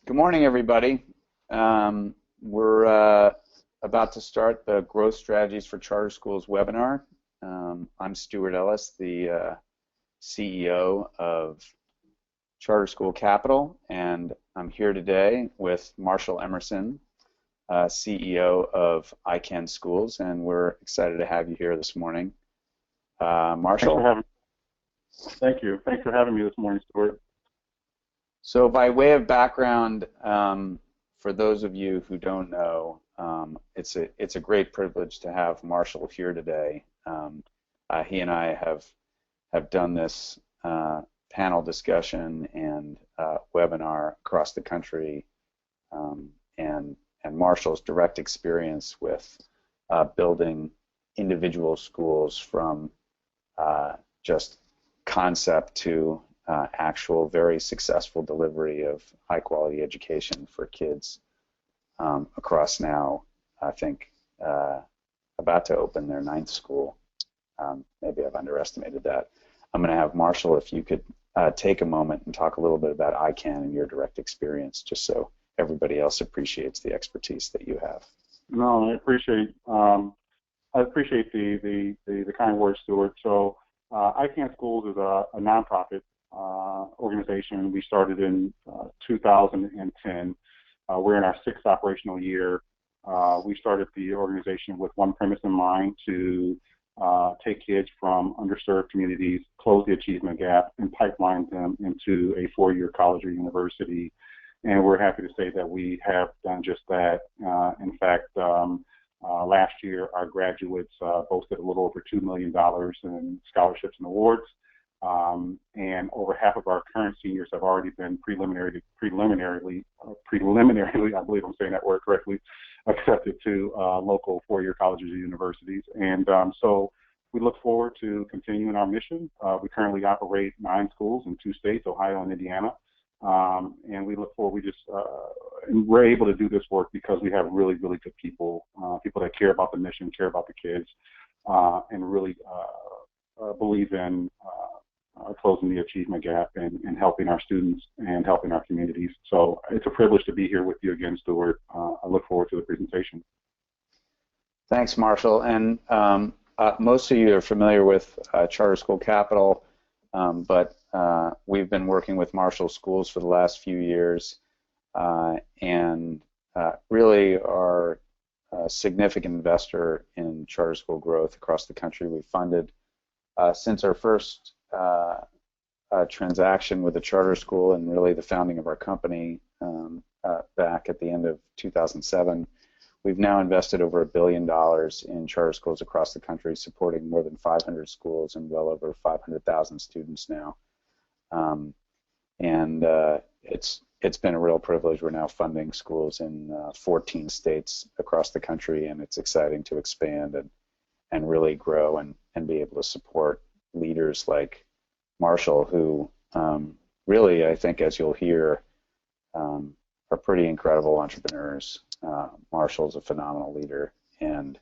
Good morning, everybody. We're about to start the Growth Strategies for Charter Schools webinar. I'm Stuart Ellis, the CEO of Charter School Capital, and I'm here today with Marshall Emerson, CEO of ICANN Schools, and we're excited to have you here this morning. Marshall? Thank you. Thanks for having me this morning, Stuart. So by way of background, for those of you who don't know, it's a great privilege to have Marshall here today. He and I have done this panel discussion and webinar across the country, and Marshall's direct experience with building individual schools from just concept to actual very successful delivery of high quality education for kids across now, I think, about to open their 9th school. Maybe I've underestimated that. I'm going to have Marshall, if you could take a moment and talk a little bit about ICANN and your direct experience, just so everybody else appreciates the expertise that you have. No, I appreciate the kind words, Stuart. So ICANN Schools is a nonprofit organization. We started in 2010. We're in our 6th operational year. We started the organization with one premise in mind: to take kids from underserved communities, close the achievement gap, and pipeline them into a 4-year college or university. And we're happy to say that we have done just that. In fact, last year our graduates boasted a little over $2 million in scholarships and awards. And over half of our current seniors have already been preliminarily, I believe I'm saying that word correctly, accepted to local 4-year colleges or universities. And so we look forward to continuing our mission. We currently operate 9 schools in 2 states, Ohio and Indiana. And we look forward, and we're able to do this work because we have really, really good people, people that care about the mission, care about the kids, and really believe in closing the achievement gap and helping our students and helping our communities. So it's a privilege to be here with you again, Stuart. I look forward to the presentation. Thanks, Marshall. And most of you are familiar with Charter School Capital, but we've been working with Marshall Schools for the last few years, and really are a significant investor in charter school growth across the country. We've funded, since our first transaction with a charter school and really the founding of our company back at the end of 2007, we've now invested over $1 billion in charter schools across the country, supporting more than 500 schools and well over 500,000 students now. It's been a real privilege. We're now funding schools in 14 states across the country, and it's exciting to expand and really grow and be able to support leaders like Marshall, who really, I think, as you'll hear, are pretty incredible entrepreneurs. Marshall's a phenomenal leader, and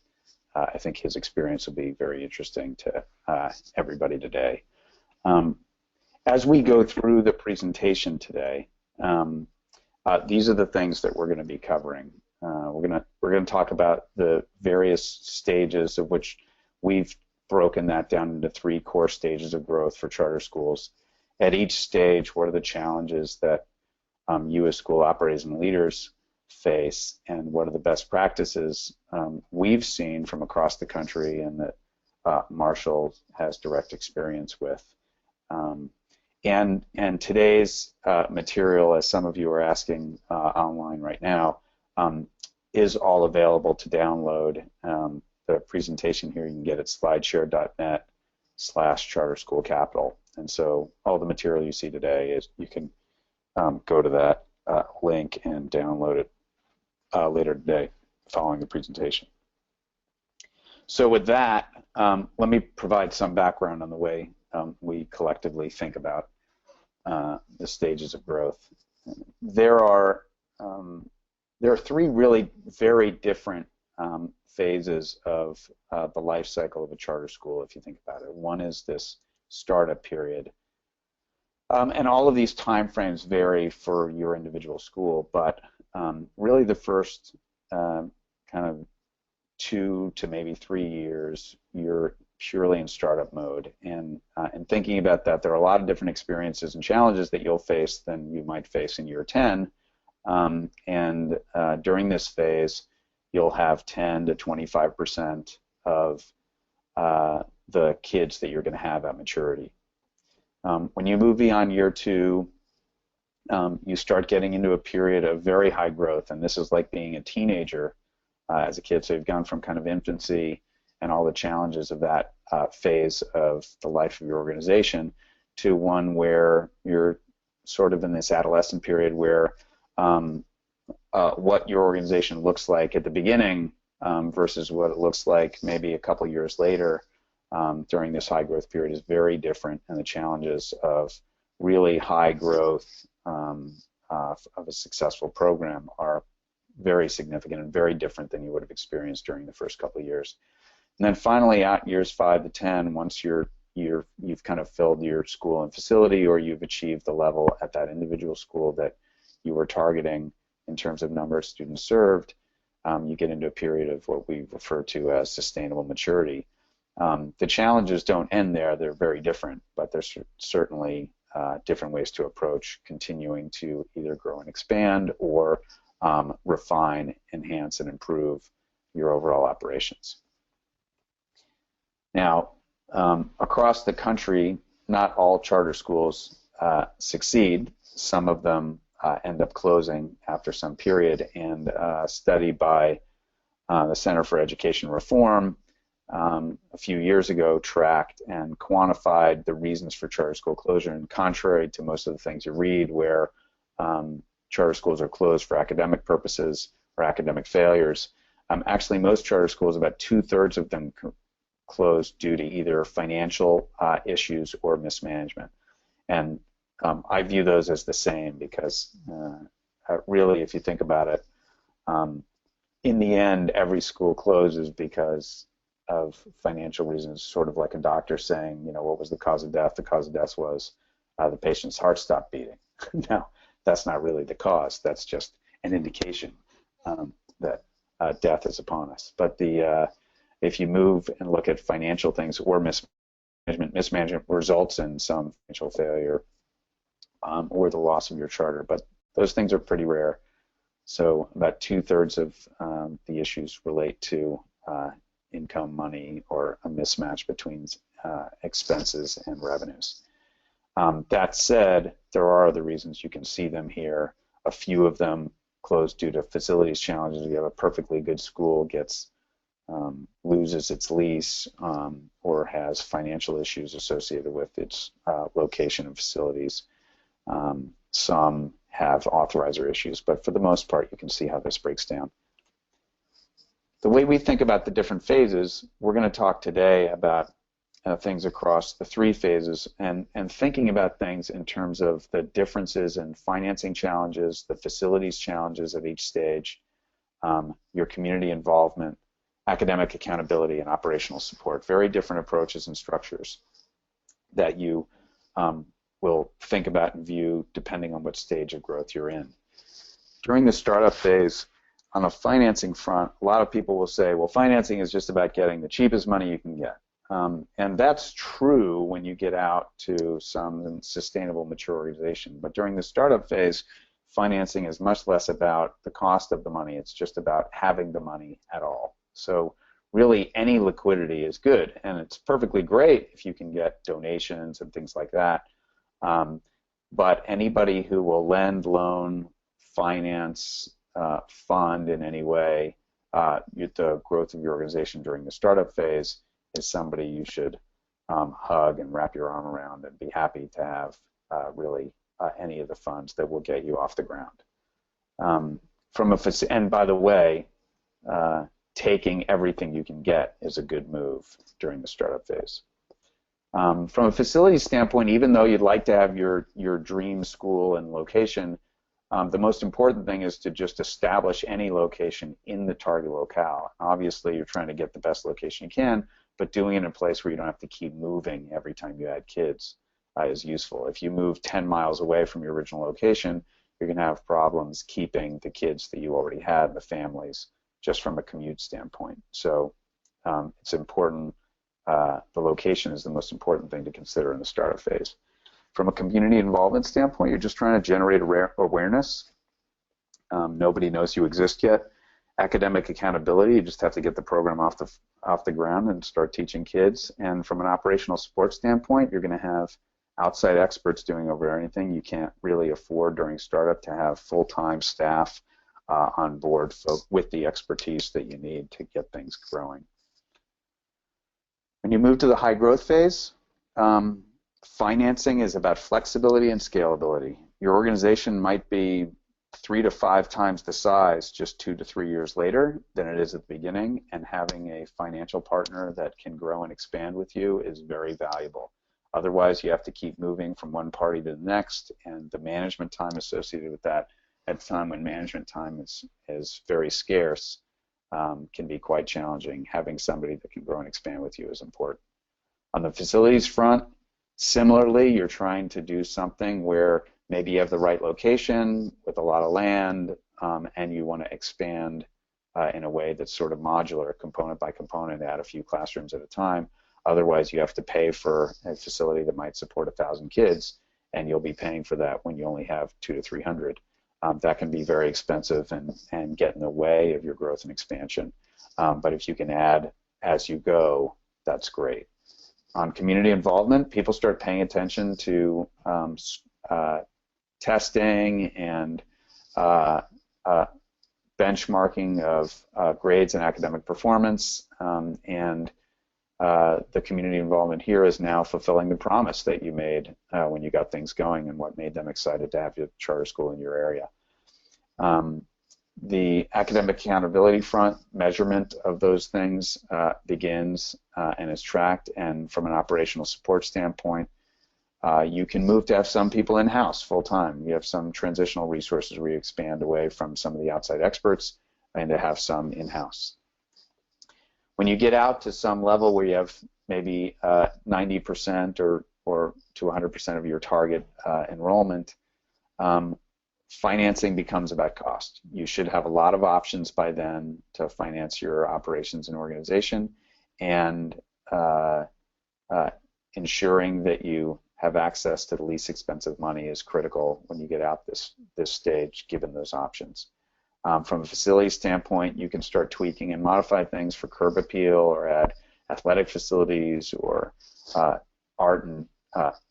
I think his experience will be very interesting to everybody today. As we go through the presentation today, these are the things that we're going to be covering. We're going to talk about the various stages of which we've broken that down into 3 core stages of growth for charter schools. At each stage, what are the challenges that you as school operators and leaders face, and what are the best practices we've seen from across the country and that Marshall has direct experience with. And today's material, as some of you are asking online right now, is all available to download. The presentation here you can get at slideshare.net/charterschoolcapital. And so all the material you see today is you can go to that link and download it later today following the presentation. So with that, let me provide some background on the way we collectively think about the stages of growth. There are 3 really very different phases of the life cycle of a charter school, if you think about it. One is this startup period, And all of these time frames vary for your individual school, but really the first kind of 2 to maybe 3 years, you're purely in startup mode. And in thinking about that, there are a lot of different experiences and challenges that you'll face than you might face in year 10. And during this phase, you'll have 10 to 25% of the kids that you're going to have at maturity. When you move beyond year 2, you start getting into a period of very high growth, and this is like being a teenager as a kid. So you've gone from kind of infancy and all the challenges of that phase of the life of your organization to one where you're sort of in this adolescent period where what your organization looks like at the beginning versus what it looks like maybe a couple years later during this high growth period is very different, and the challenges of really high growth of a successful program are very significant and very different than you would have experienced during the first couple of years. And then finally, at years 5 to 10, once you've kind of filled your school and facility, or you've achieved the level at that individual school that you were targeting in terms of number of students served, you get into a period of what we refer to as sustainable maturity. The challenges don't end there. They're very different, but there's certainly different ways to approach continuing to either grow and expand or refine, enhance, and improve your overall operations. Now, across the country, not all charter schools succeed. Some of them end up closing after some period, and a study by the Center for Education Reform a few years ago tracked and quantified the reasons for charter school closure. And contrary to most of the things you read where charter schools are closed for academic purposes or academic failures, actually most charter schools, about 2/3 of them closed due to either financial issues or mismanagement. And I view those as the same because really, if you think about it, in the end, every school closes because of financial reasons, sort of like a doctor saying, you know, what was the cause of death? The cause of death was the patient's heart stopped beating. Now, that's not really the cause. That's just an indication that death is upon us. But if you move and look at financial things or mismanagement results in some financial failure or the loss of your charter. But those things are pretty rare. So about 2/3 of the issues relate to income, money, or a mismatch between expenses and revenues. That said, there are other reasons. You can see them here. A few of them closed due to facilities challenges. You have a perfectly good school loses its lease or has financial issues associated with its location and facilities. Some have authorizer issues, but for the most part, you can see how this breaks down. The way we think about the different phases, we're going to talk today about things across the 3 phases and thinking about things in terms of the differences in financing challenges, the facilities challenges at each stage, your community involvement, academic accountability, and operational support. Very different approaches and structures that you will think about and view depending on what stage of growth you're in. During the startup phase, on a financing front, a lot of people will say, well, financing is just about getting the cheapest money you can get. And that's true when you get out to some sustainable mature organization. But during the startup phase, financing is much less about the cost of the money. It's just about having the money at all. So really any liquidity is good, and it's perfectly great if you can get donations and things like that. But anybody who will lend, loan, finance, fund in any way the growth of your organization during the startup phase is somebody you should hug and wrap your arm around and be happy to have really any of the funds that will get you off the ground. And by the way, taking everything you can get is a good move during the startup phase. From a facility standpoint, even though you'd like to have your dream school and location, the most important thing is to just establish any location in the target locale. Obviously, you're trying to get the best location you can, but doing it in a place where you don't have to keep moving every time you add kids is useful. If you move 10 miles away from your original location, you're going to have problems keeping the kids that you already had, the families, just from a commute standpoint. So it's important. The location is the most important thing to consider in the startup phase. From a community involvement standpoint, you're just trying to generate awareness. Nobody knows you exist yet. Academic accountability, you just have to get the program off the ground and start teaching kids. And from an operational support standpoint, you're going to have outside experts doing over anything. You can't really afford during startup to have full-time staff on board with the expertise that you need to get things growing. When you move to the high growth phase, financing is about flexibility and scalability. Your organization might be 3 to 5 times the size just 2 to 3 years later than it is at the beginning, and having a financial partner that can grow and expand with you is very valuable. Otherwise, you have to keep moving from one party to the next, and the management time associated with that at a time when management time is very scarce can be quite challenging. Having somebody that can grow and expand with you is important. On the facilities front, similarly, you're trying to do something where maybe you have the right location with a lot of land, and you want to expand in a way that's sort of modular, component by component, add a few classrooms at a time. Otherwise, you have to pay for a facility that might support 1,000 kids, and you'll be paying for that when you only have 200 to 300. That can be very expensive and get in the way of your growth and expansion. But if you can add as you go, that's great. On community involvement, people start paying attention to testing and benchmarking of grades and academic performance, and the community involvement here is now fulfilling the promise that you made when you got things going, and what made them excited to have your charter school in your area. The academic accountability front, measurement of those things begins and is tracked, and from an operational support standpoint, you can move to have some people in-house full-time. You have some transitional resources where you expand away from some of the outside experts and to have some in-house. When you get out to some level where you have maybe 90% or to 100% of your target enrollment, financing becomes about cost. You should have a lot of options by then to finance your operations and organization, and ensuring that you have access to the least expensive money is critical when you get out this stage, given those options. From a facility standpoint, you can start tweaking and modify things for curb appeal, or add athletic facilities, or art and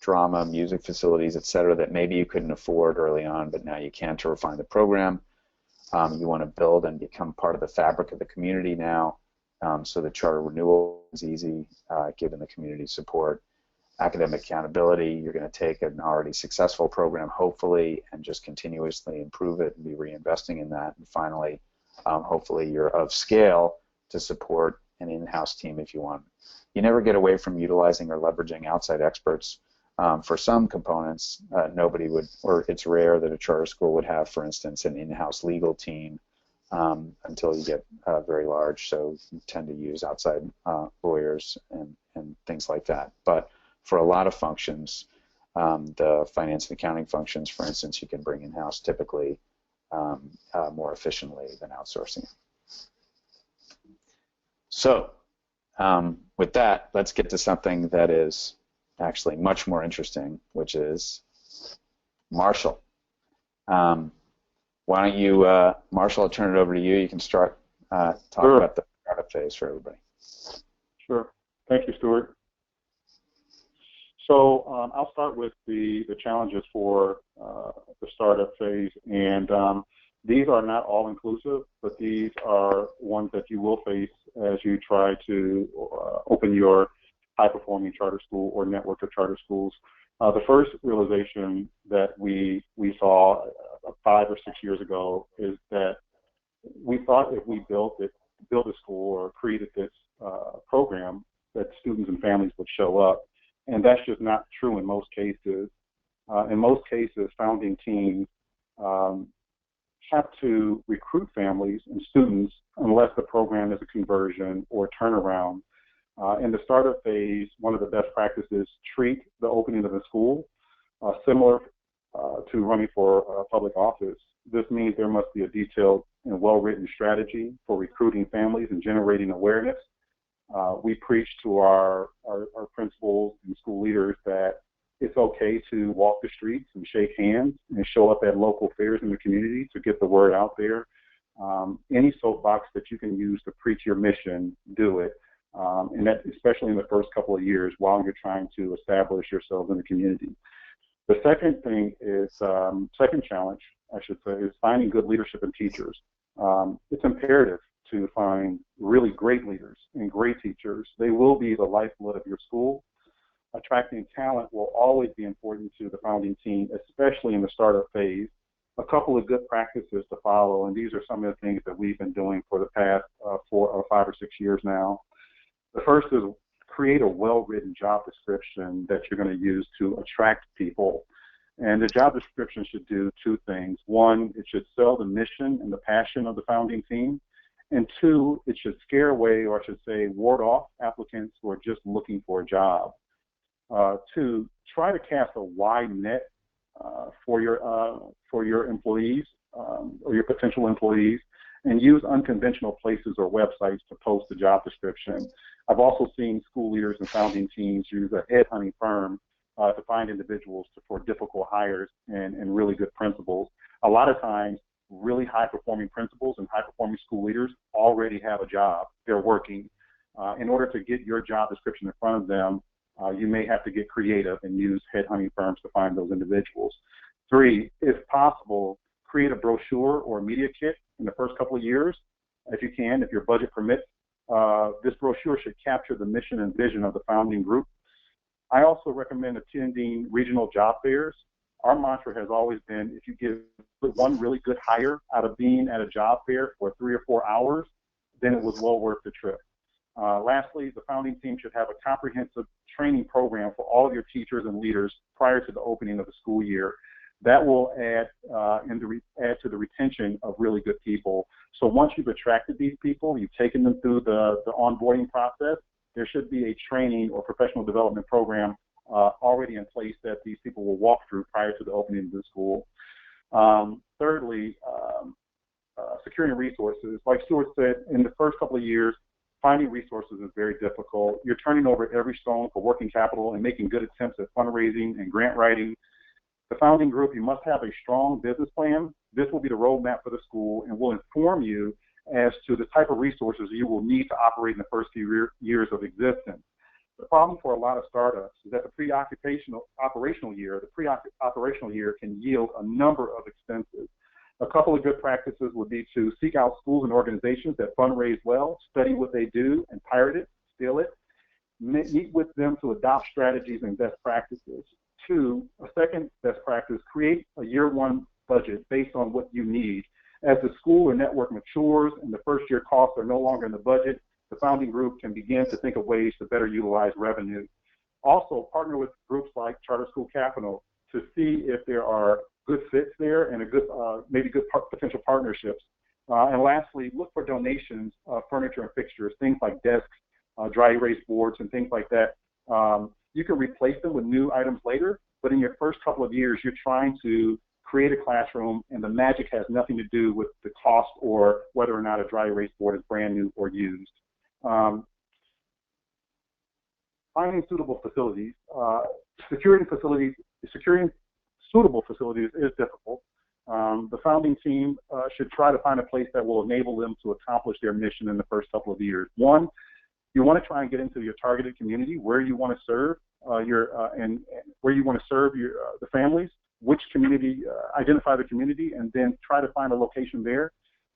drama, music facilities, etc., that maybe you couldn't afford early on, but now you can to refine the program. You want to build and become part of the fabric of the community now, so the charter renewal is easy given the community support. Academic accountability, you're going to take an already successful program, hopefully, and just continuously improve it and be reinvesting in that. And finally, hopefully you're of scale to support an in-house team if you want. You never get away from utilizing or leveraging outside experts. For some components, nobody would, or it's rare that a charter school would have, for instance, an in-house legal team until you get very large, so you tend to use outside lawyers and things like that. But for a lot of functions, the finance and accounting functions, for instance, you can bring in-house typically more efficiently than outsourcing. So with that, let's get to something that is actually much more interesting, which is Marshall. Why don't you, Marshall, I'll turn it over to you. You can start talking about the startup phase for everybody. Sure. Thank you, Stuart. So I'll start with the challenges for the startup phase, and these are not all inclusive, but these are ones that you will face as you try to open your high-performing charter school or network of charter schools. The first realization that we saw 5 or 6 years ago is that we thought if we built a school or created this program, that students and families would show up. And that's just not true in most cases. In most cases, founding teams have to recruit families and students unless the program is a conversion or turnaround. In the startup phase, one of the best practices, treat the opening opening of the school, similar to running for public office. This means there must be a detailed and well-written strategy for recruiting families and generating awareness. We preach to our principals and school leaders that it's okay to walk the streets and shake hands and show up at local fairs in the community to get the word out there. Any soapbox that you can use to preach your mission, do it. And that especially in the first couple of years while you're trying to establish yourself in the community. The second thing is, second challenge, I should say, is finding good leadership and teachers. It's imperative to find really great leaders and great teachers. They will be the lifeblood of your school. Attracting talent will always be important to the founding team, especially in the startup phase. A couple of good practices to follow, and these are some of the things that we've been doing for the past 5 or 6 years now. The first is create a well-written job description that you're going to use to attract people. And the job description should do two things. One, it should sell the mission and the passion of the founding team. And two, it should scare away, or I should say, ward off applicants who are just looking for a job. Two, try to cast a wide net for your employees or your potential employees, and use unconventional places or websites to post the job description. I've also seen school leaders and founding teams use a headhunting firm to find individuals for difficult hires and really good principals. A lot of times, really high-performing principals and high-performing school leaders already have a job. They're working. In order to get your job description in front of them, you may have to get creative and use headhunting firms to find those individuals. Three, if possible, create a brochure or a media kit in the first couple of years, if you can, if your budget permits. This brochure should capture the mission and vision of the founding group. I also recommend attending regional job fairs. Our mantra has always been, if you give one really good hire out of being at a job fair for 3 or 4 hours, then it was well worth the trip. Lastly, the founding team should have a comprehensive training program for all of your teachers and leaders prior to the opening of the school year. That will add to the retention of really good people. So once you've attracted these people, you've taken them through the onboarding process, there should be a training or professional development program already in place that these people will walk through prior to the opening of the school. Thirdly, securing resources. Like Stuart said, in the first couple of years, finding resources is very difficult. You're turning over every stone for working capital and making good attempts at fundraising and grant writing. The founding group, you must have a strong business plan. This will be the roadmap for the school and will inform you as to the type of resources you will need to operate in the first few years of existence. The problem for a lot of startups is that the pre-operational year can yield a number of expenses. A couple of good practices would be to seek out schools and organizations that fundraise well, study what they do, and pirate it, steal it. Meet with them to adopt strategies and best practices. Two, a second best practice, create a year-one budget based on what you need. As the school or network matures and the first-year costs are no longer in the budget, the founding group can begin to think of ways to better utilize revenue. Also, partner with groups like Charter School Capital to see if there are good fits there and maybe good potential partnerships. And lastly, look for donations of furniture and fixtures, things like desks, dry erase boards, and things like that. You can replace them with new items later, but in your first couple of years, you're trying to create a classroom, and the magic has nothing to do with the cost or whether or not a dry erase board is brand new or used. Finding suitable facilities. Securing suitable facilities is difficult. The founding team should try to find a place that will enable them to accomplish their mission in the first couple of years. One, you want to try and get into your targeted community where you want to serve the families. Which community, identify the community, and then try to find a location there.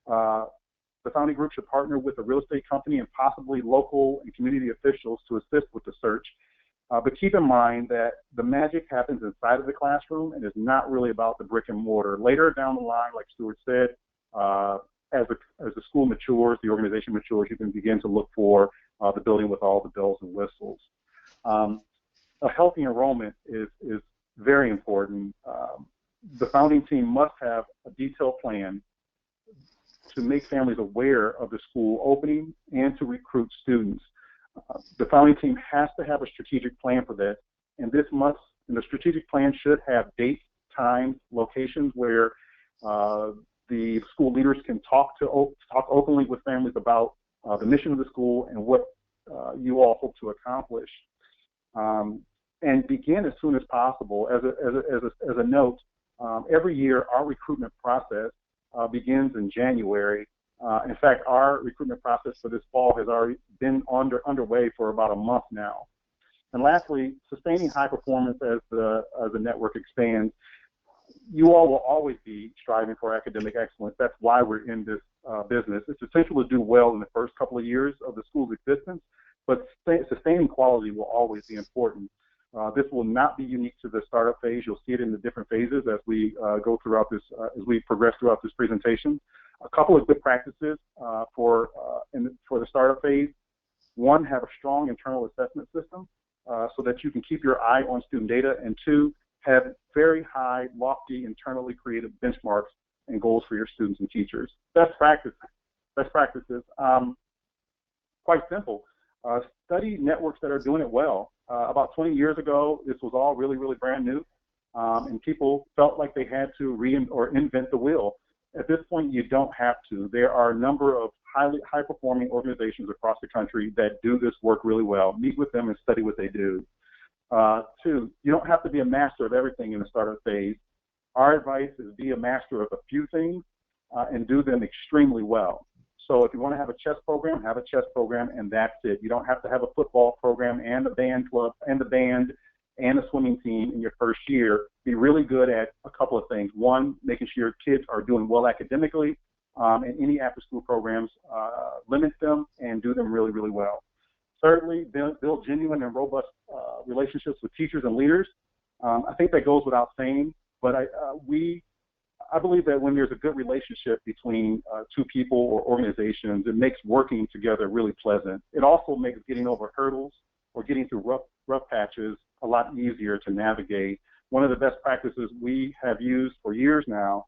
The founding group should partner with a real estate company and possibly local and community officials to assist with the search. But keep in mind that the magic happens inside of the classroom and is not really about the brick and mortar. Later down the line, like Stuart said, as the school matures, the organization matures, you can begin to look for the building with all the bells and whistles. A healthy enrollment is very important. The founding team must have a detailed plan to make families aware of the school opening and to recruit students. The founding team has to have a strategic plan for this, and this must And the strategic plan should have dates, times, locations where the school leaders can talk openly with families about the mission of the school and what you all hope to accomplish. And begin as soon as possible. As a note, every year our recruitment process begins in January. In fact, our recruitment process for this fall has already been underway for about a month now. And lastly, sustaining high performance as the network expands. You all will always be striving for academic excellence. That's why we're in this business. It's essential to do well in the first couple of years of the school's existence, but sustaining quality will always be important. This will not be unique to the startup phase. You'll see it in the different phases as we go throughout this, as we progress throughout this presentation. A couple of good practices for the startup phase. One, have a strong internal assessment system so that you can keep your eye on student data. And two, have very high, lofty, internally created benchmarks and goals for your students and teachers. Best practices. Quite simple. Study networks that are doing it well. About 20 years ago, this was all really, really brand new, and people felt like they had to invent the wheel. At this point, you don't have to. There are a number of high-performing organizations across the country that do this work really well. Meet with them and study what they do. Two, you don't have to be a master of everything in the startup phase. Our advice is be a master of a few things and do them extremely well. So if you want to have a chess program, have a chess program, and that's it. You don't have to have a football program and a band club and a band and a swimming team in your first year. Be really good at a couple of things. One, making sure your kids are doing well academically, and any after-school programs, limit them and do them really, really well. Thirdly, build genuine and robust relationships with teachers and leaders. I think that goes without saying, but I believe that when there's a good relationship between two people or organizations, it makes working together really pleasant. It also makes getting over hurdles or getting through rough patches a lot easier to navigate. One of the best practices we have used for years now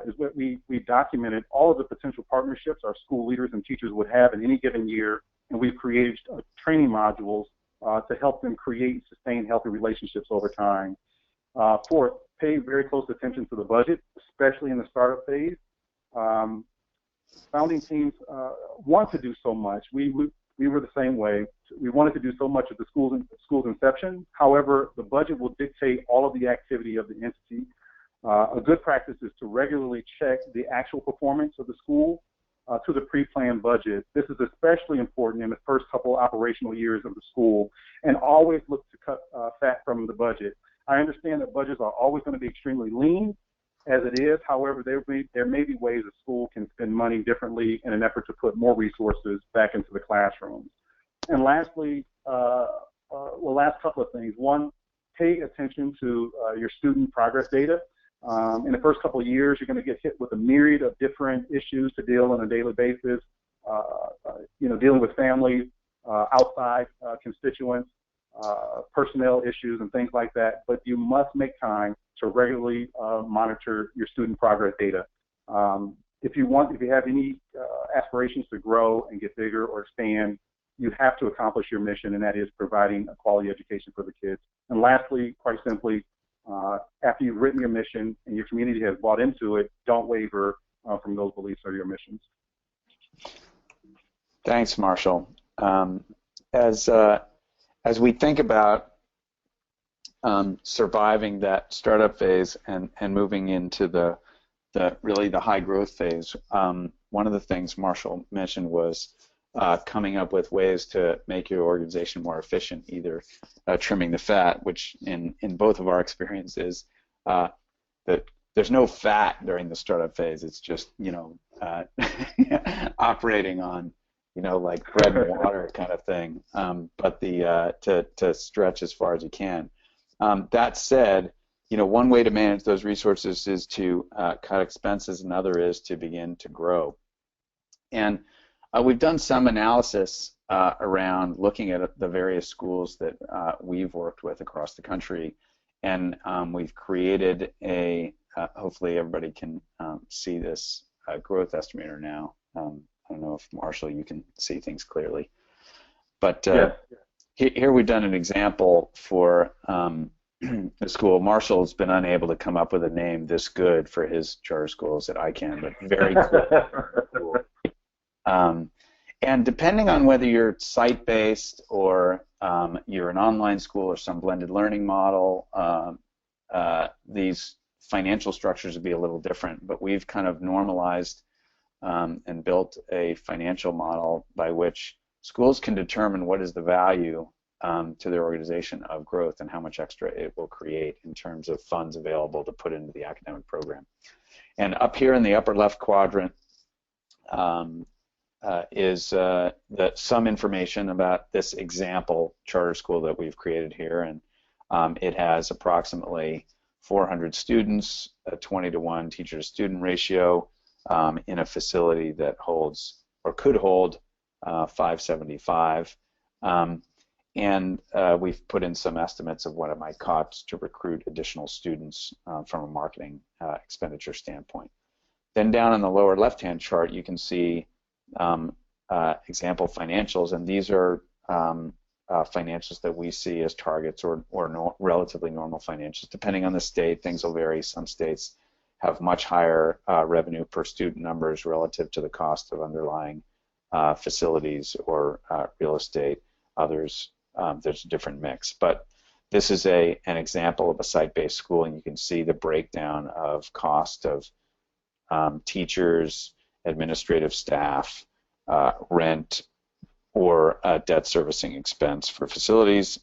is that we documented all of the potential partnerships our school leaders and teachers would have in any given year, and we've created training modules to help them create and sustain healthy relationships over time. Fourth, pay very close attention to the budget, especially in the startup phase. Founding teams want to do so much. We were the same way. We wanted to do so much at the school's inception. However, the budget will dictate all of the activity of the entity. A good practice is to regularly check the actual performance of the school to the pre-planned budget. This is especially important in the first couple operational years of the school, and always look to cut fat from the budget. I understand that budgets are always going to be extremely lean as it is. However, there may be ways a school can spend money differently in an effort to put more resources back into the classrooms. And lastly, last couple of things. One, pay attention to your student progress data. In the first couple of years, you're going to get hit with a myriad of different issues to deal on a daily basis, dealing with families, outside constituents, personnel issues and things like that, but you must make time to regularly monitor your student progress data. If you have any aspirations to grow and get bigger or expand, you have to accomplish your mission, and that is providing a quality education for the kids. And lastly, quite simply, after you've written your mission and your community has bought into it, don't waver from those beliefs or your missions. Thanks, Marshall. As we think about surviving that startup phase and moving into the really the high growth phase, one of the things Marshall mentioned was coming up with ways to make your organization more efficient, either trimming the fat, which in both of our experiences, that there's no fat during the startup phase. It's just operating on like bread and water kind of thing, but to stretch as far as you can. That said, one way to manage those resources is to cut expenses, another is to begin to grow. And we've done some analysis around looking at the various schools that we've worked with across the country, and we've created a, hopefully everybody can see this growth estimator now. I don't know if, Marshall, you can see things clearly. But here we've done an example for the school. Marshall's been unable to come up with a name this good for his charter schools that I can, but very cool. And depending on whether you're site-based or you're an online school or some blended learning model, these financial structures would be a little different. But we've kind of normalized and built a financial model by which schools can determine what is the value to their organization of growth and how much extra it will create in terms of funds available to put into the academic program. And up here in the upper left quadrant is some information about this example charter school that we've created here, and it has approximately 400 students, a 20-to-1 teacher-to-student ratio, in a facility that holds or could hold 575. And we've put in some estimates of what it might cost to recruit additional students from a marketing expenditure standpoint. Then down in the lower left-hand chart, you can see example financials, and these are financials that we see as targets or relatively normal financials. Depending on the state, things will vary. Some states have much higher revenue per student numbers relative to the cost of underlying facilities or real estate. Others, there's a different mix. But this is an example of a site-based school, and you can see the breakdown of cost of teachers, administrative staff, rent, or debt servicing expense for facilities,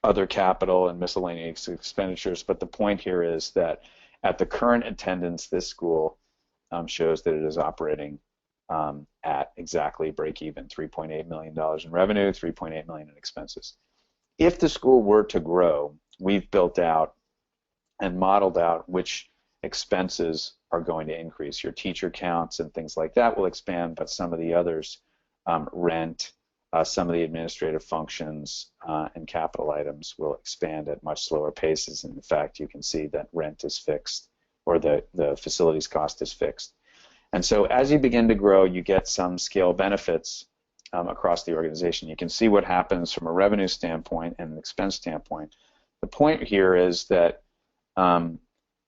other capital and miscellaneous expenditures. But the point here is that at the current attendance, this school shows that it is operating at exactly break even, $3.8 million in revenue, $3.8 million in expenses. If the school were to grow, we've built out and modeled out which expenses are going to increase. Your teacher counts and things like that will expand, but some of the others, rent, some of the administrative functions and capital items will expand at much slower paces. And in fact, you can see that rent is fixed, or the facilities cost is fixed. And so as you begin to grow, you get some scale benefits across the organization. You can see what happens from a revenue standpoint and an expense standpoint. The point here is that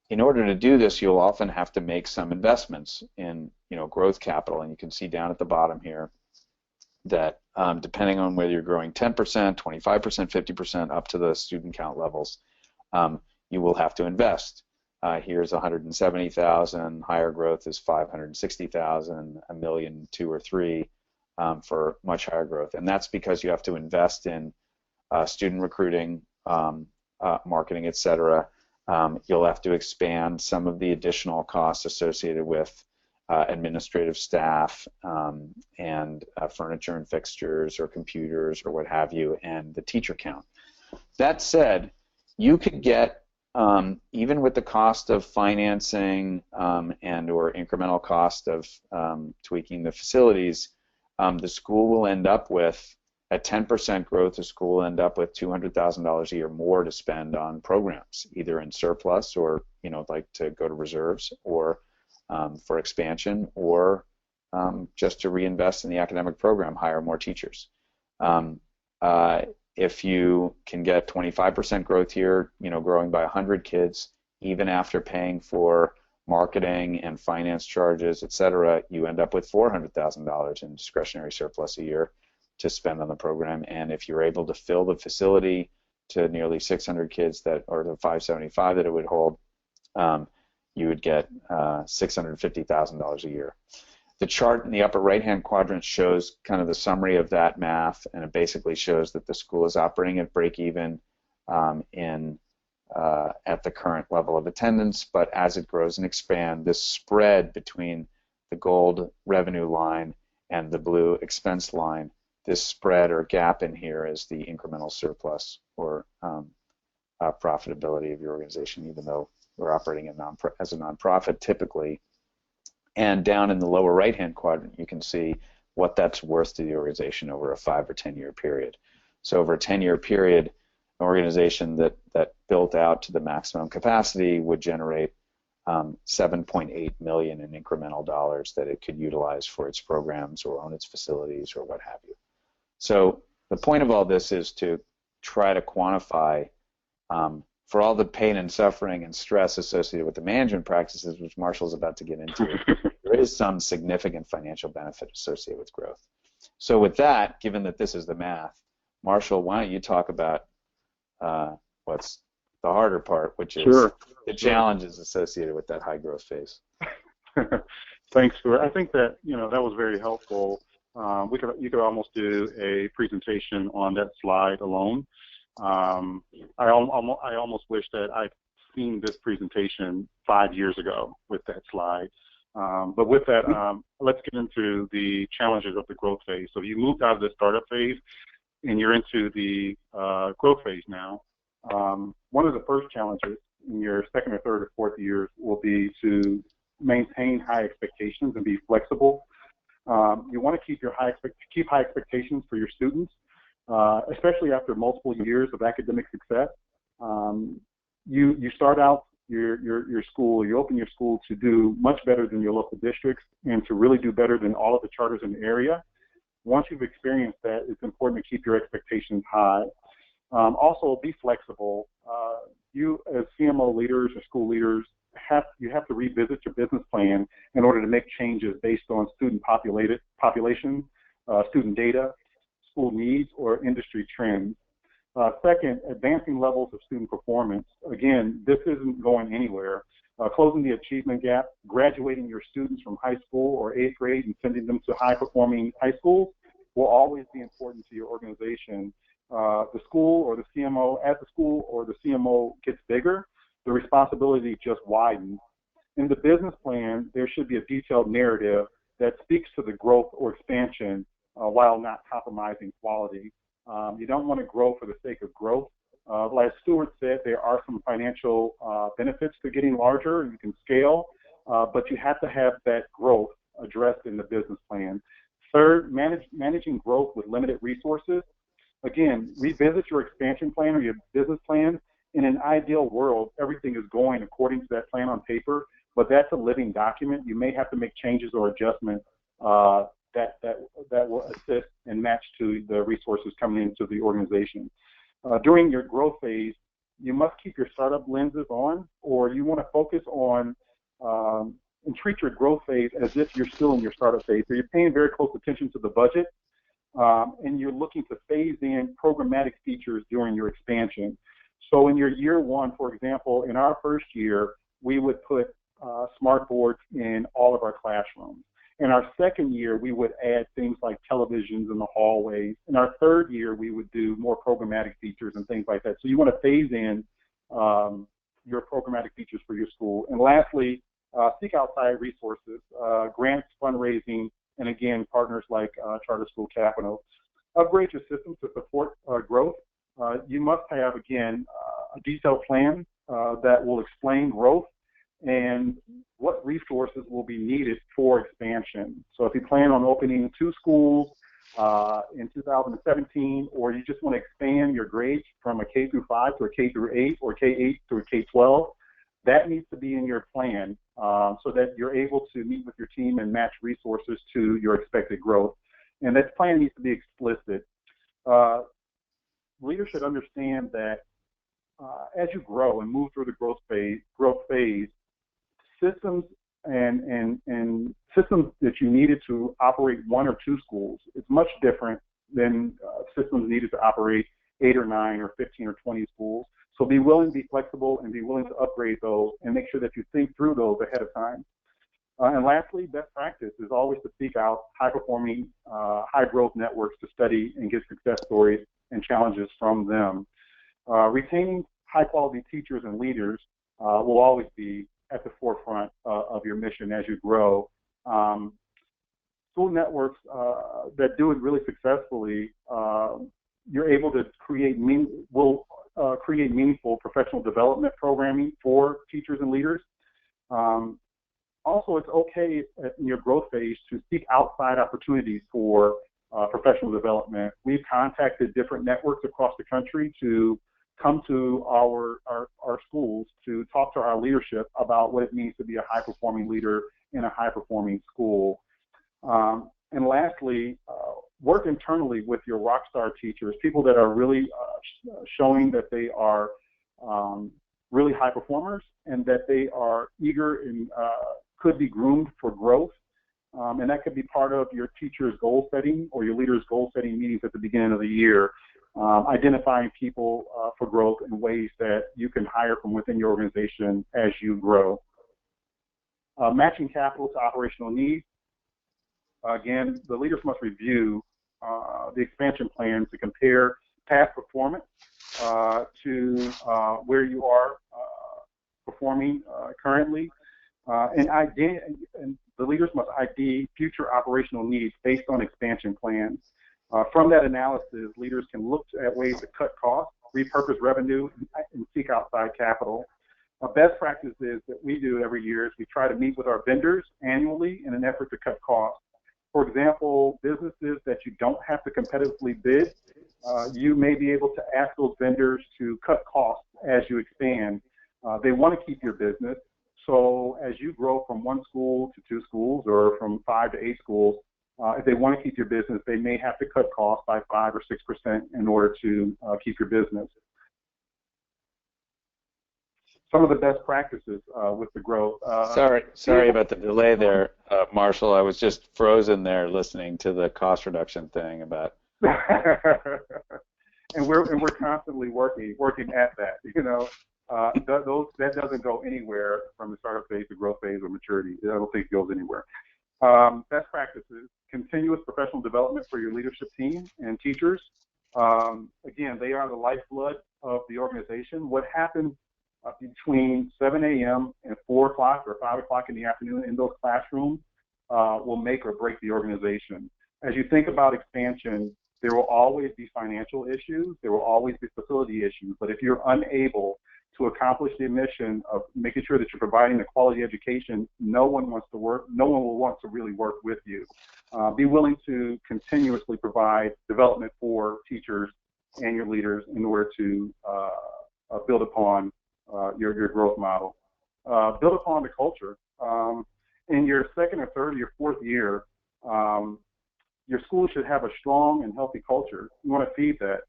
in order to do this, you'll often have to make some investments in growth capital. And you can see down at the bottom here that depending on whether you're growing 10%, 25%, 50%, up to the student count levels, you will have to invest. Here's 170,000. Higher growth is 560,000, $1 million, 2 or 3 for much higher growth, and that's because you have to invest in student recruiting, marketing, etc. You'll have to expand some of the additional costs associated with administrative staff and furniture and fixtures or computers or what have you, and the teacher count. That said, you could get even with the cost of financing and or incremental cost of tweaking the facilities, the school will end up with, at 10% growth, the school will end up with $200,000 a year more to spend on programs, either in surplus or like to go to reserves, or for expansion, or just to reinvest in the academic program, hire more teachers. If you can get 25% growth here, growing by 100 kids, even after paying for marketing and finance charges, etc., you end up with $400,000 in discretionary surplus a year to spend on the program. And if you're able to fill the facility to nearly 600 kids, or the 575 that it would hold, you would get $650,000 a year. The chart in the upper right-hand quadrant shows kind of the summary of that math, and it basically shows that the school is operating at break-even at the current level of attendance, but as it grows and expands, this spread between the gold revenue line and the blue expense line, this spread or gap in here is the incremental surplus or profitability of your organization, even though we're operating as a nonprofit typically. And down in the lower right-hand quadrant, you can see what that's worth to the organization over a 5 or 10 year period. So over a 10-year period, an organization that built out to the maximum capacity would generate $7.8 million in incremental dollars that it could utilize for its programs or own its facilities or what have you. So the point of all this is to try to quantify for all the pain and suffering and stress associated with the management practices, which Marshall's about to get into, there is some significant financial benefit associated with growth. So with that, given that this is the math, Marshall, why don't you talk about what's the harder part, which is the challenges associated with that high growth phase. Thanks, Stuart. I think that that was very helpful. You could almost do a presentation on that slide alone. I almost wish that I'd seen this presentation 5 years ago with that slide. But with that, let's get into the challenges of the growth phase. So you moved out of the startup phase and you're into the growth phase now. One of the first challenges in your second or third or fourth years will be to maintain high expectations and be flexible. You want to keep high expectations for your students, especially after multiple years of academic success. You start out your school, you open your school to do much better than your local districts and to really do better than all of the charters in the area. Once you've experienced that, it's important to keep your expectations high. Also, be flexible. You, as CMO leaders or school leaders, you have to revisit your business plan in order to make changes based on student population, student data, school needs, or industry trends. Second, advancing levels of student performance. Again, this isn't going anywhere. Closing the achievement gap, graduating your students from high school or 8th grade and sending them to high-performing high schools will always be important to your organization. The school or the CMO, as the school or the CMO gets bigger, the responsibility just widens. In the business plan, there should be a detailed narrative that speaks to the growth or expansion while not compromising quality. You don't want to grow for the sake of growth. Like Stuart said, there are some financial benefits to getting larger. You can scale, but you have to have that growth addressed in the business plan. Third, managing growth with limited resources. Again, revisit your expansion plan or your business plan. In an ideal world, everything is going according to that plan on paper, but that's a living document. You may have to make changes or adjustments that will assist and match to the resources coming into the organization. During your growth phase, you must keep your startup lenses on, or you want to focus on and treat your growth phase as if you're still in your startup phase. So you're paying very close attention to the budget, and you're looking to phase in programmatic features during your expansion. So in your year one, for example, in our first year, we would put smart boards in all of our classrooms. In our second year, we would add things like televisions in the hallways. In our third year, we would do more programmatic features and things like that. So you want to phase in your programmatic features for your school. And lastly, seek outside resources, grants, fundraising, and again, partners like Charter School Capital. Upgrade your system to support growth. You must have, again, a detailed plan that will explain growth and what resources will be needed for expansion. So if you plan on opening 2 schools in 2017, or you just want to expand your grades from a K through 5 to a K through 8 or K8 to a K12, that needs to be in your plan so that you're able to meet with your team and match resources to your expected growth. And that plan needs to be explicit. Leaders should understand that as you grow and move through the growth phase, systems and systems that you needed to operate 1 or 2 schools, it's much different than systems needed to operate 8 or 9 or 15 or 20 schools. So be willing to be flexible and be willing to upgrade those and make sure that you think through those ahead of time. And lastly, best practice is always to seek out high-performing, high-growth networks to study and get success stories and challenges from them. Retaining high-quality teachers and leaders will always be at the forefront of your mission as you grow. School networks that do it really successfully, you're able to create meaningful professional development programming for teachers and leaders. Also, it's okay in your growth phase to seek outside opportunities for professional development. We've contacted different networks across the country to come to our schools to talk to our leadership about what it means to be a high-performing leader in a high-performing school. And lastly, work internally with your rock star teachers, people that are really showing that they are really high performers and that they are eager and could be groomed for growth. And that could be part of your teacher's goal setting or your leader's goal setting meetings at the beginning of the year, identifying people for growth in ways that you can hire from within your organization as you grow. Matching capital to operational needs. Again, the leaders must review the expansion plan to compare past performance to where you are performing currently. And the leaders must ID future operational needs based on expansion plans. From that analysis, leaders can look at ways to cut costs, repurpose revenue, and seek outside capital. Best practices that we do every year is we try to meet with our vendors annually in an effort to cut costs. For example, businesses that you don't have to competitively bid, you may be able to ask those vendors to cut costs as you expand. They want to keep your business. So as you grow from 1 school to 2 schools or from 5 to 8 schools, if they want to keep your business, they may have to cut costs by 5 or 6% in order to keep your business. Some of the best practices with the growth. Sorry about the delay there, Marshall. I was just frozen there listening to the cost reduction thing about. and we're constantly working at that. That doesn't go anywhere from the startup phase to growth phase or maturity. I don't think it goes anywhere. Best practices: continuous professional development for your leadership team and teachers. Again, they are the lifeblood of the organization. What happens between 7 a.m. and 4 o'clock or 5 o'clock in the afternoon in those classrooms will make or break the organization. As you think about expansion, there will always be financial issues. There will always be facility issues. But if you're unable to accomplish the mission of making sure that you're providing a quality education, no one will want to really work with you. Be willing to continuously provide development for teachers and your leaders in order to build upon your growth model. Build upon the culture. In your second or third or your fourth year, your school should have a strong and healthy culture. You want to feed that.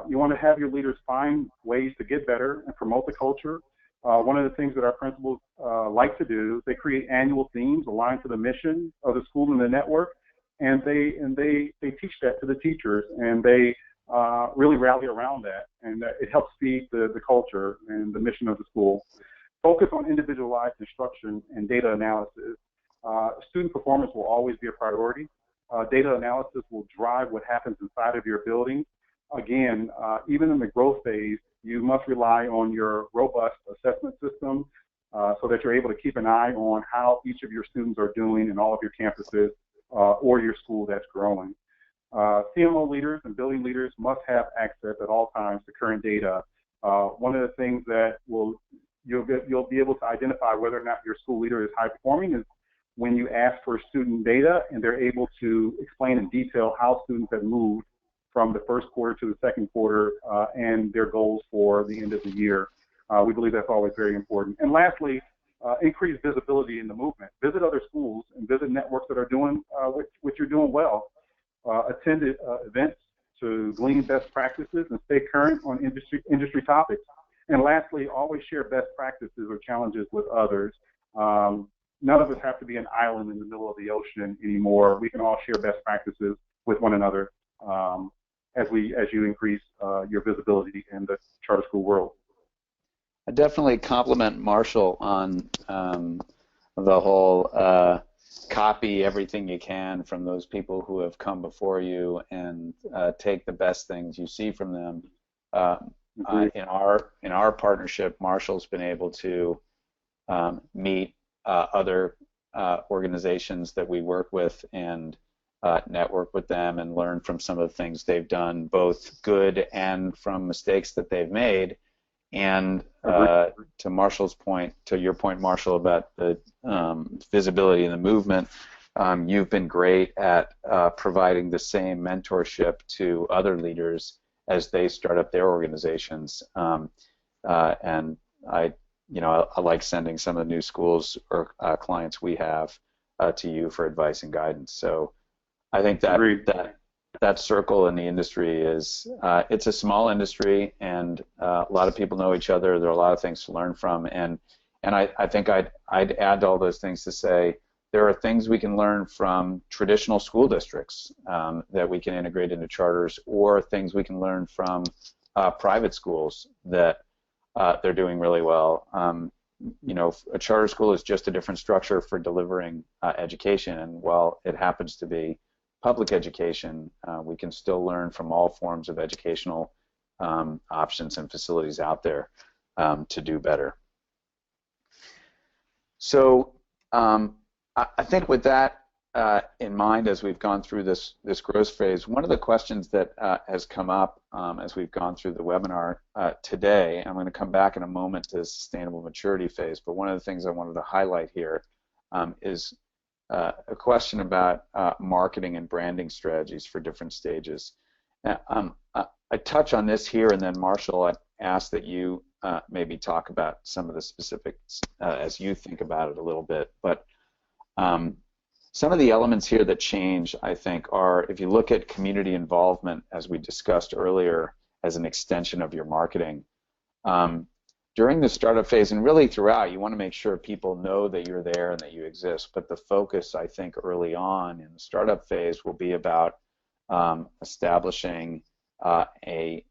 You want to have your leaders find ways to get better and promote the culture. One of the things that our principals like to do is they create annual themes aligned to the mission of the school and the network, and they teach that to the teachers, and they really rally around that, and it helps feed the culture and the mission of the school. Focus on individualized instruction and data analysis. Student performance will always be a priority. Data analysis will drive what happens inside of your building. Again, even in the growth phase, you must rely on your robust assessment system so that you're able to keep an eye on how each of your students are doing in all of your campuses or your school that's growing. CMO leaders and building leaders must have access at all times to current data. One of the things that you'll be able to identify whether or not your school leader is high performing is when you ask for student data and they're able to explain in detail how students have moved from the first quarter to the second quarter and their goals for the end of the year. We believe that's always very important. And lastly, increase visibility in the movement. Visit other schools and visit networks that are doing what you're doing well. Attend events to glean best practices and stay current on industry topics. And lastly, always share best practices or challenges with others. None of us have to be an island in the middle of the ocean anymore. We can all share best practices with one another as you increase your visibility in the charter school world. I definitely compliment Marshall on the whole copy everything you can from those people who have come before you and take the best things you see from them. In our partnership, Marshall's been able to meet other organizations that we work with and network with them and learn from some of the things they've done, both good and from mistakes that they've made. And to Marshall's point, to your point, Marshall, about the visibility in the movement, you've been great at providing the same mentorship to other leaders as they start up their organizations. And I like sending some of the new schools or clients we have to you for advice and guidance. So I think that that circle in the industry is it's a small industry, and a lot of people know each other. There are a lot of things to learn from, and I think I'd add to all those things to say there are things we can learn from traditional school districts that we can integrate into charters, or things we can learn from private schools that they're doing really well. You know, a charter school is just a different structure for delivering education, and while it happens to be public education, we can still learn from all forms of educational options and facilities out there to do better. So I think with that in mind, as we've gone through this growth phase, one of the questions that has come up as we've gone through the webinar today, I'm going to come back in a moment to the sustainable maturity phase, but one of the things I wanted to highlight here is a question about marketing and branding strategies for different stages. I touch on this here, and then Marshall, I ask that you maybe talk about some of the specifics as you think about it a little bit. But some of the elements here that change, I think, are if you look at community involvement, as we discussed earlier, as an extension of your marketing. During the startup phase, and really throughout, you want to make sure people know that you're there and that you exist. But the focus, I think, early on in the startup phase will be about establishing a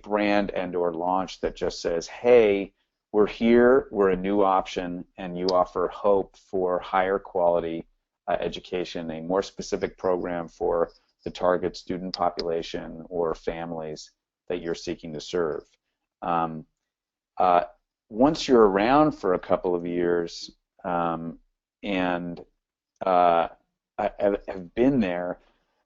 brand and/or launch that just says, "Hey, we're here. We're a new option, and you offer hope for higher quality education, a more specific program for the target student population or families that you're seeking to serve." Once you're around for a couple of years and have been there,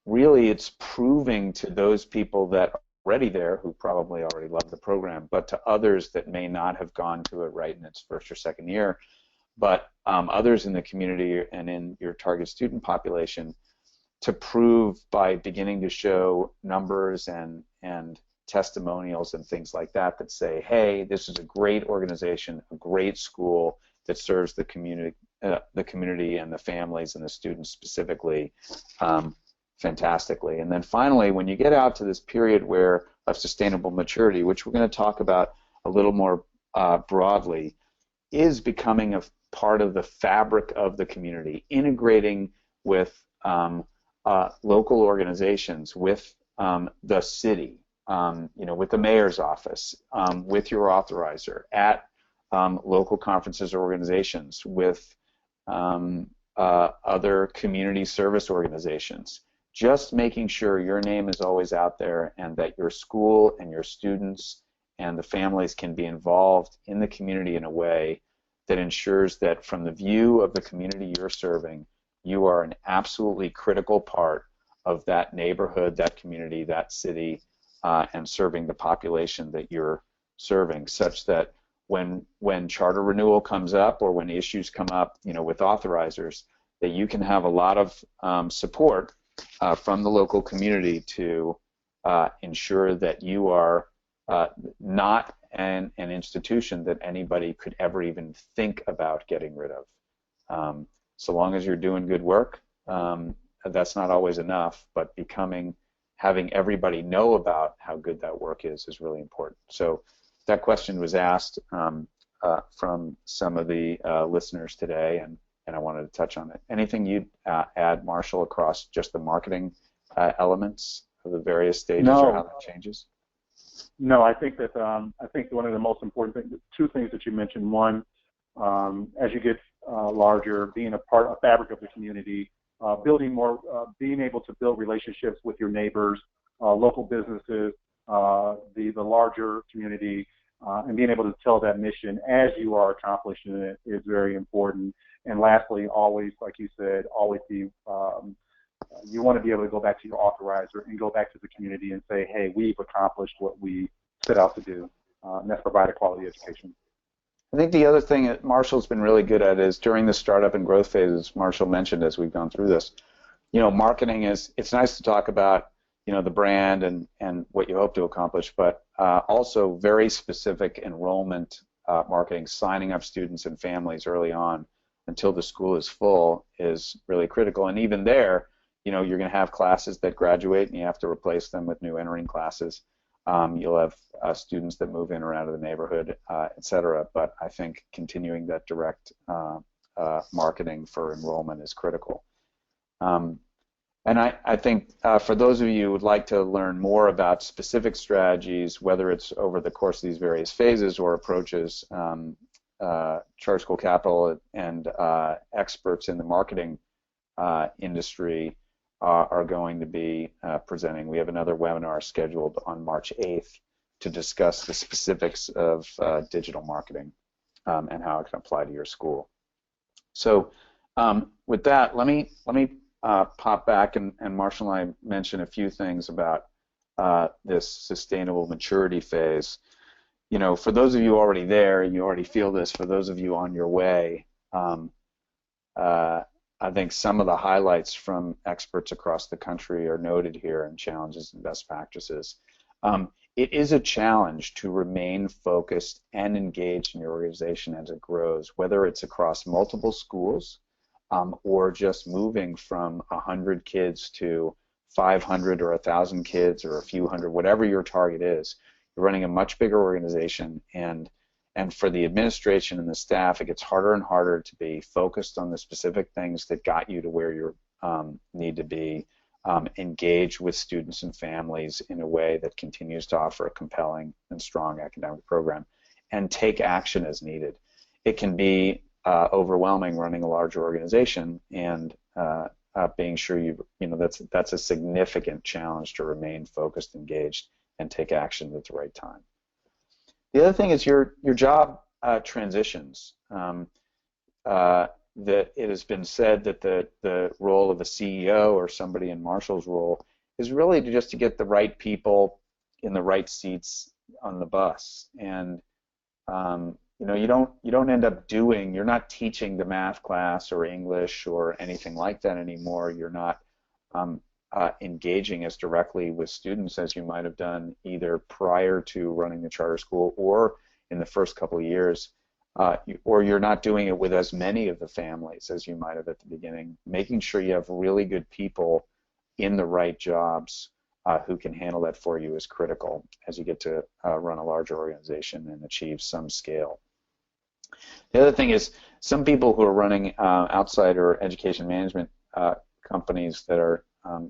really it's proving to those people that are already there, who probably already love the program, but to others that may not have gone to it right in its first or second year, but others in the community and in your target student population, to prove by beginning to show numbers and testimonials and things like that that say, hey, this is a great organization, a great school that serves the community and the families and the students specifically fantastically. And then finally, when you get out to this period where of sustainable maturity, which we're going to talk about a little more broadly, is becoming a part of the fabric of the community, integrating with local organizations, with the city, with the mayor's office, with your authorizer, at local conferences or organizations, with other community service organizations. Just making sure your name is always out there and that your school and your students and the families can be involved in the community in a way that ensures that from the view of the community you're serving, you are an absolutely critical part of that neighborhood, that community, that city, and serving the population that you're serving, such that when charter renewal comes up or when issues come up, with authorizers, that you can have a lot of support from the local community to ensure that you are not an institution that anybody could ever even think about getting rid of. So long as you're doing good work, that's not always enough, but having everybody know about how good that work is really important. So that question was asked from some of the listeners today, and I wanted to touch on it. Anything you'd add, Marshall, across just the marketing elements of the various stages or how that changes? No, I think that one of the most important things, two things that you mentioned. One, as you get larger, being a fabric of the community, building more, being able to build relationships with your neighbors, local businesses, the larger community, and being able to tell that mission as you are accomplishing it is very important. And lastly, always, like you said, always be, you want to be able to go back to your authorizer and go back to the community and say, hey, we've accomplished what we set out to do, and that's provide a quality education. I think the other thing that Marshall's been really good at is during the startup and growth phases, Marshall mentioned as we've gone through this, marketing it's nice to talk about, the brand and what you hope to accomplish, but also very specific enrollment marketing, signing up students and families early on until the school is full is really critical. And even there, you're going to have classes that graduate and you have to replace them with new entering classes. You'll have students that move in or out of the neighborhood, et cetera. But I think continuing that direct marketing for enrollment is critical. And I think for those of you who would like to learn more about specific strategies, whether it's over the course of these various phases or approaches, Charter School Capital and experts in the marketing industry are going to be presenting. We have another webinar scheduled on March 8th to discuss the specifics of digital marketing and how it can apply to your school. So with that, let me pop back, and Marshall and I mentioned a few things about this sustainable maturity phase. For those of you already there, you already feel this. For those of you on your way, I think some of the highlights from experts across the country are noted here, and challenges and best practices. It is a challenge to remain focused and engaged in your organization as it grows, whether it's across multiple schools or just moving from 100 kids to 500 or 1,000 kids or a few hundred, whatever your target is. You're running a much bigger organization, and for the administration and the staff, it gets harder and harder to be focused on the specific things that got you to where you need to be, engage with students and families in a way that continues to offer a compelling and strong academic program, and take action as needed. It can be overwhelming running a larger organization, and being sure that's a significant challenge to remain focused, engaged, and take action at the right time. The other thing is your job transitions. That it has been said that the role of a CEO or somebody in Marshall's role is really just to get the right people in the right seats on the bus, and you don't end up you're not teaching the math class or English or anything like that anymore. You're not engaging as directly with students as you might have done either prior to running the charter school or in the first couple of years, or you're not doing it with as many of the families as you might have at the beginning. Making sure you have really good people in the right jobs who can handle that for you is critical as you get to run a larger organization and achieve some scale. The other thing is some people who are running outside or education management companies that are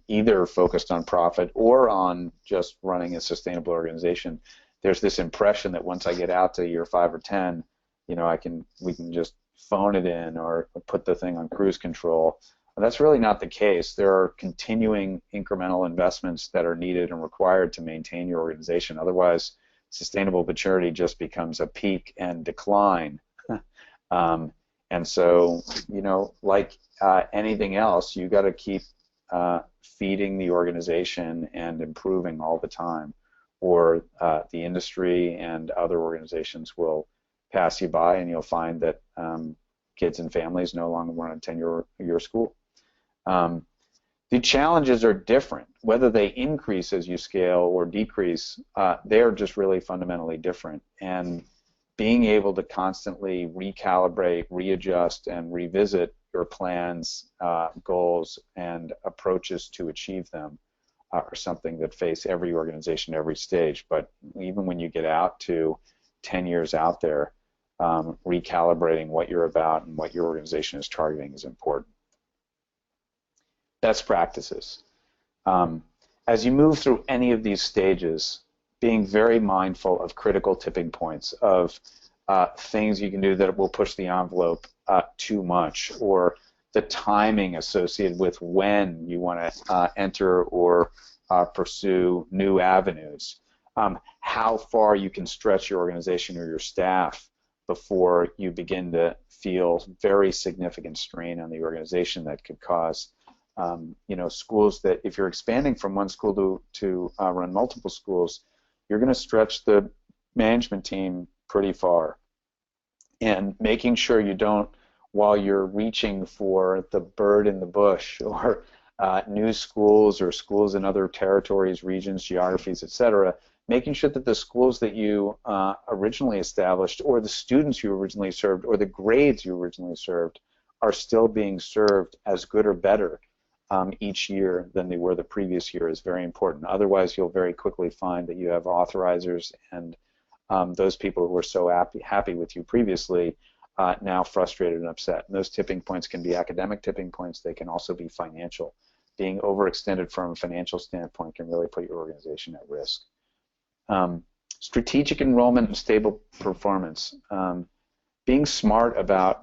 either focused on profit or on just running a sustainable organization, there's this impression that once I get out to year 5 or 10, we can just phone it in or put the thing on cruise control. That's really not the case. There are continuing incremental investments that are needed and required to maintain your organization. Otherwise, sustainable maturity just becomes a peak and decline. And so, like anything else, you got to keep feeding the organization and improving all the time, or the industry and other organizations will pass you by, and you'll find that kids and families no longer want to attend your school. The challenges are different. Whether they increase as you scale or decrease, they're just really fundamentally different. And being able to constantly recalibrate, readjust, and revisit your plans, goals, and approaches to achieve them are something that face every organization, every stage. But even when you get out to 10 years out there, recalibrating what you're about and what your organization is targeting is important. Best practices. As you move through any of these stages, being very mindful of critical tipping points, of things you can do that will push the envelope too much, or the timing associated with when you want to enter or pursue new avenues, how far you can stretch your organization or your staff before you begin to feel very significant strain on the organization that could cause schools that, if you're expanding from one school to run multiple schools, you're going to stretch the management team pretty far. And making sure you don't, while you're reaching for the bird in the bush or new schools or schools in other territories, regions, geographies, etc., making sure that the schools that you originally established, or the students you originally served, or the grades you originally served are still being served as good or better each year than they were the previous year is very important. Otherwise, you'll very quickly find that you have authorizers and those people who were so happy with you previously now frustrated and upset. And those tipping points can be academic tipping points. They can also be financial. Being overextended from a financial standpoint can really put your organization at risk. Strategic enrollment and stable performance. Being smart about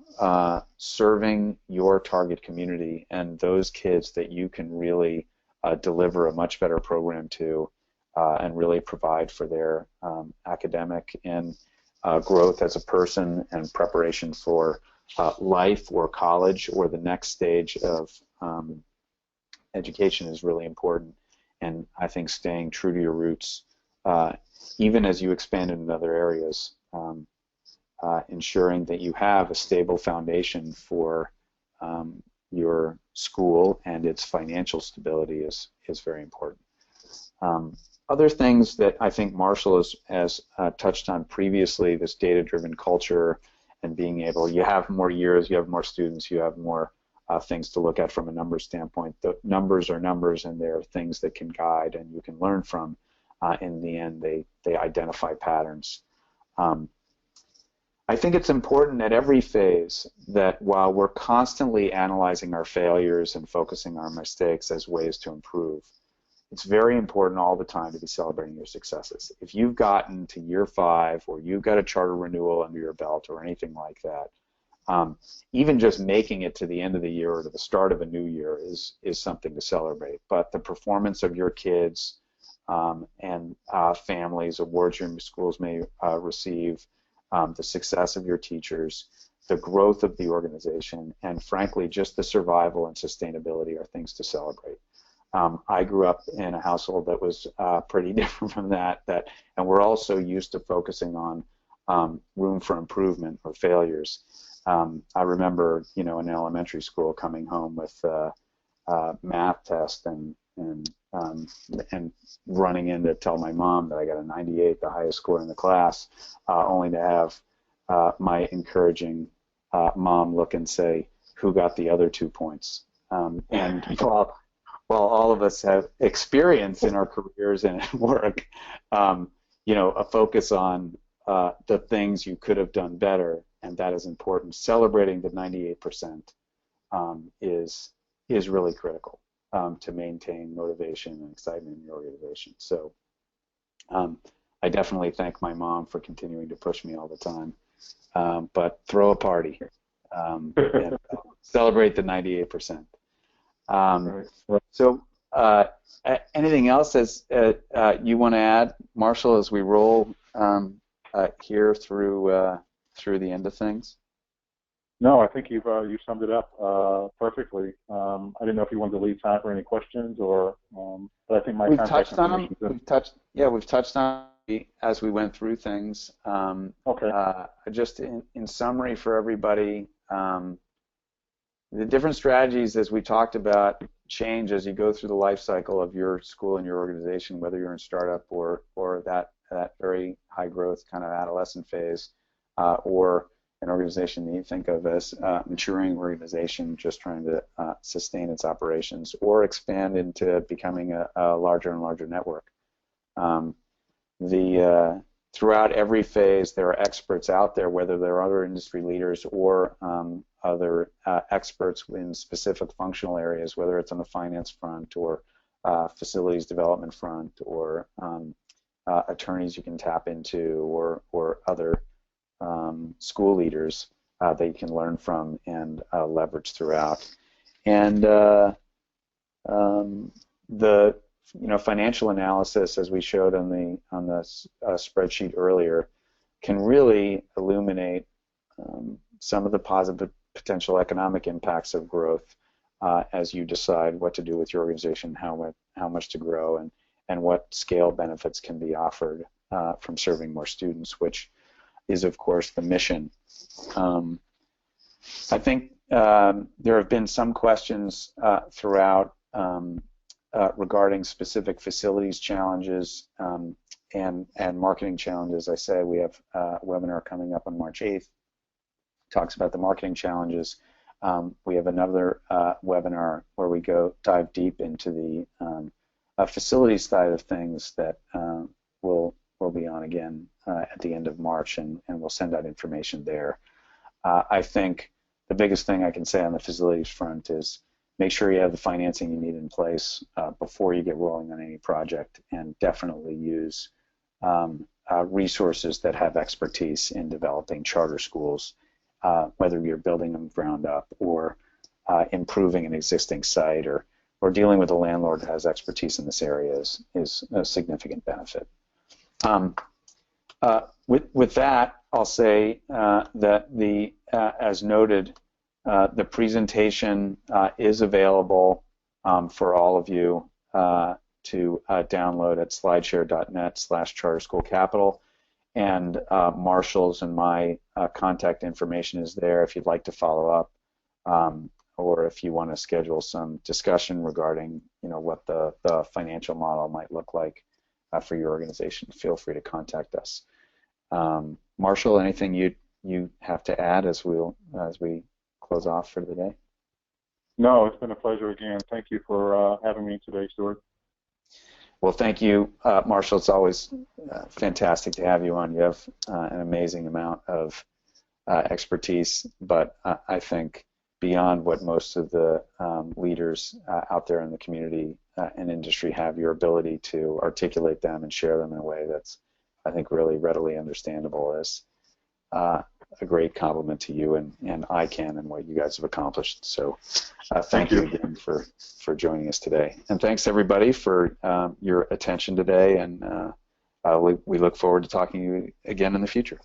serving your target community and those kids that you can really deliver a much better program to and really provide for their academic and growth as a person and preparation for life or college or the next stage of education is really important. And I think staying true to your roots, even as you expand into other areas, ensuring that you have a stable foundation for your school and its financial stability is very important. Other things that I think Marshall has touched on previously, this data-driven culture and being able, you have more years, you have more students, you have more things to look at from a numbers standpoint. The numbers are numbers, and they're things that can guide and you can learn from. In the end, they identify patterns. I think it's important at every phase that while we're constantly analyzing our failures and focusing on our mistakes as ways to improve, it's very important all the time to be celebrating your successes. If you've gotten to year 5 or you've got a charter renewal under your belt or anything like that, even just making it to the end of the year or to the start of a new year is something to celebrate. But the performance of your kids and families, awards your schools may receive, the success of your teachers, the growth of the organization, and frankly, just the survival and sustainability are things to celebrate. I grew up in a household that was pretty different from that, and we're also used to focusing on room for improvement or failures. I remember, in elementary school, coming home with a math test and running in to tell my mom that I got a 98, the highest score in the class, only to have my encouraging mom look and say, "Who got the other 2 points?" And while all of us have experience in our careers and at work, a focus on the things you could have done better, and that is important. Celebrating the 98% is really critical to maintain motivation and excitement in your organization. So I definitely thank my mom for continuing to push me all the time. But throw a party and celebrate the 98%. So anything else as you want to add, Marshall, as we roll here through the end of things? No, I think you've summed it up perfectly. I didn't know if you wanted to leave time for any questions, or but I think my contact information. We've touched on as we went through things. Okay. Just in summary for everybody, the different strategies, as we talked about, change as you go through the life cycle of your school and your organization, whether you're in startup or that very high growth kind of adolescent phase, or an organization that you think of as maturing organization just trying to sustain its operations or expand into becoming a larger and larger network. Throughout every phase, there are experts out there, whether they're other industry leaders or other experts in specific functional areas, whether it's on the finance front or facilities development front or attorneys you can tap into or other school leaders that you can learn from and leverage throughout. And the financial analysis, as we showed on the spreadsheet earlier, can really illuminate some of the positive potential economic impacts of growth as you decide what to do with your organization, how much to grow, and what scale benefits can be offered from serving more students, which is, of course, the mission. I think there have been some questions throughout regarding specific facilities challenges and marketing challenges. I say we have a webinar coming up on March 8th. Talks about the marketing challenges. we have another webinar where we dive deep into the facility side of things that we'll be on again at the end of March, and we'll send out information there. I think the biggest thing I can say on the facilities front is make sure you have the financing you need in place before you get rolling on any project, and definitely use resources that have expertise in developing charter schools, whether you're building them ground up or improving an existing site, or dealing with a landlord that has expertise in this area is a significant benefit. With that, I'll say that as noted, the presentation is available for all of you to download at slideshare.net/charterschoolcapital, and Marshall's and my contact information is there if you'd like to follow up, or if you want to schedule some discussion regarding what the financial model might look like for your organization. Feel free to contact us. Marshall, anything you have to add as we close off for the day? No, it's been a pleasure again. Thank you for having me today, Stuart. Well, thank you, Marshall. It's always fantastic to have you on. You have an amazing amount of expertise, but I think beyond what most of the leaders out there in the community and industry have, your ability to articulate them and share them in a way that's, I think, really readily understandable is a great compliment to you and ICANN and what you guys have accomplished. So thank you again for joining us today. And thanks, everybody, for your attention today, and we look forward to talking to you again in the future.